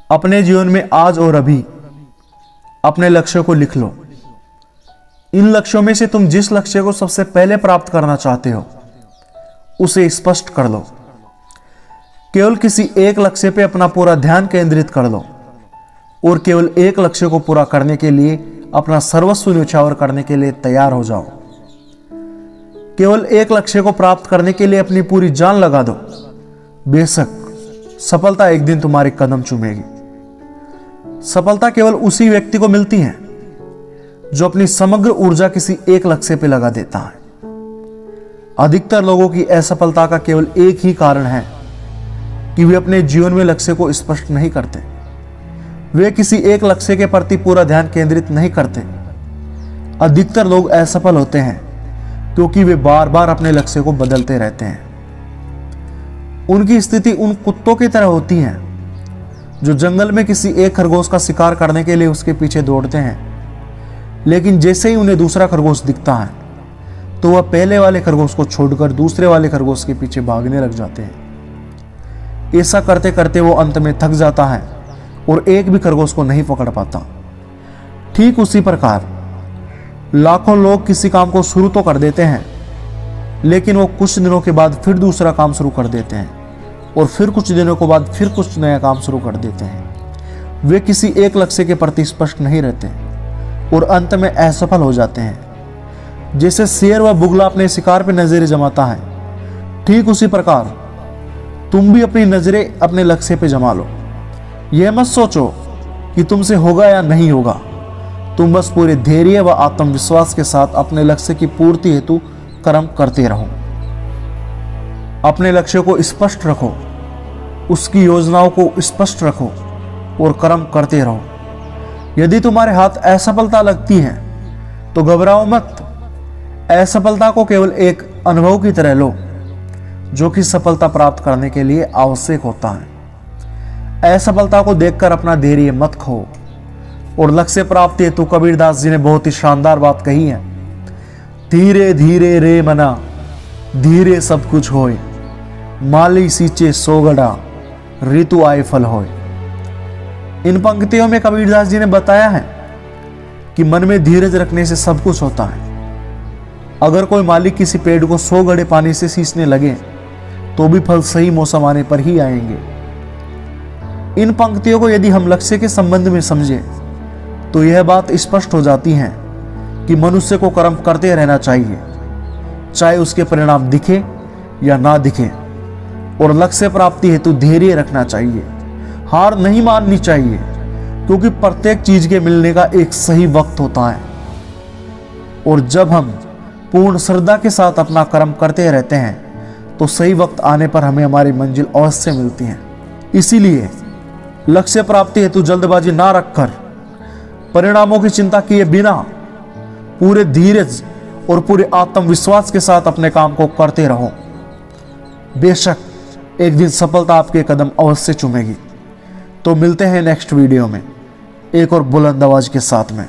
अपने जीवन में आज और अभी अपने लक्ष्यों को लिख लो। इन लक्ष्यों में से तुम जिस लक्ष्य को सबसे पहले प्राप्त करना चाहते हो उसे स्पष्ट कर लो। केवल किसी एक लक्ष्य पे अपना पूरा ध्यान केंद्रित कर लो और केवल एक लक्ष्य को पूरा करने के लिए अपना सर्वस्व न्यौछावर करने के लिए तैयार हो जाओ। केवल एक लक्ष्य को प्राप्त करने के लिए अपनी पूरी जान लगा दो। बेशक सफलता एक दिन तुम्हारे कदम चूमेगी। सफलता केवल उसी व्यक्ति को मिलती है जो अपनी समग्र ऊर्जा किसी एक लक्ष्य पे लगा देता है। अधिकतर लोगों की असफलता का केवल एक ही कारण है कि वे अपने जीवन में लक्ष्य को स्पष्ट नहीं करते। वे किसी एक लक्ष्य के प्रति पूरा ध्यान केंद्रित नहीं करते। अधिकतर लोग असफल होते हैं क्योंकि वे बार बार अपने लक्ष्य को बदलते रहते हैं। उनकी स्थिति उन कुत्तों की तरह होती है जो जंगल में किसी एक खरगोश का शिकार करने के लिए उसके पीछे दौड़ते हैं, लेकिन जैसे ही उन्हें दूसरा खरगोश दिखता है तो वह पहले वाले खरगोश को छोड़कर दूसरे वाले खरगोश के पीछे भागने लग जाते हैं। ऐसा करते करते वो अंत में थक जाता है और एक भी खरगोश को नहीं पकड़ पाता। ठीक उसी प्रकार लाखों लोग किसी काम को शुरू तो कर देते हैं, लेकिन वो कुछ दिनों के बाद फिर दूसरा काम शुरू कर देते हैं और फिर कुछ दिनों के बाद फिर कुछ नया काम शुरू कर देते हैं। वे किसी एक लक्ष्य के प्रति स्पष्ट नहीं रहते और अंत में असफल हो जाते हैं। जैसे शेर व बुगला अपने शिकार पर नजरें जमाता है, ठीक उसी प्रकार तुम भी अपनी नजरें अपने लक्ष्य पे जमा लो। यह मत सोचो कि तुमसे होगा या नहीं होगा। तुम बस पूरे धैर्य व आत्मविश्वास के साथ अपने लक्ष्य की पूर्ति हेतु कर्म करते रहो। अपने लक्ष्य को स्पष्ट रखो, उसकी योजनाओं को स्पष्ट रखो और कर्म करते रहो। यदि तुम्हारे हाथ असफलता लगती है तो घबराओ मत। असफलता को केवल एक अनुभव की तरह लो जो कि सफलता प्राप्त करने के लिए आवश्यक होता है। असफलता को देखकर अपना धैर्य मत खो। और लक्ष्य प्राप्ति हेतु कबीरदास जी ने बहुत ही शानदार बात कही है। धीरे धीरे रे मना, धीरे सब कुछ होए, माली सींचे सोगड़ा, ऋतु आए फल होए। इन पंक्तियों में कबीरदास जी ने बताया है कि मन में धीरज रखने से सब कुछ होता है। अगर कोई मालिक किसी पेड़ को 100 घड़े पानी से सींचने लगे तो भी फल सही मौसम आने पर ही आएंगे। इन पंक्तियों को यदि हम लक्ष्य के संबंध में समझे तो यह बात स्पष्ट हो जाती है कि मनुष्य को कर्म करते रहना चाहिए, चाहे उसके परिणाम दिखे या ना दिखे। और लक्ष्य प्राप्ति हेतु धैर्य रखना चाहिए, हार नहीं माननी चाहिए, क्योंकि प्रत्येक चीज के मिलने का एक सही वक्त होता है। और जब हम पूर्ण श्रद्धा के साथ अपना कर्म करते रहते हैं तो सही वक्त आने पर हमें हमारी मंजिल अवश्य मिलती है। इसीलिए लक्ष्य प्राप्ति हेतु जल्दबाजी ना रखकर परिणामों की चिंता किए बिना पूरे धीरज और पूरे आत्मविश्वास के साथ अपने काम को करते रहो। बेशक एक दिन सफलता आपके कदम अवश्य चूमेगी। तो मिलते हैं नेक्स्ट वीडियो में एक और बुलंद आवाज के साथ में।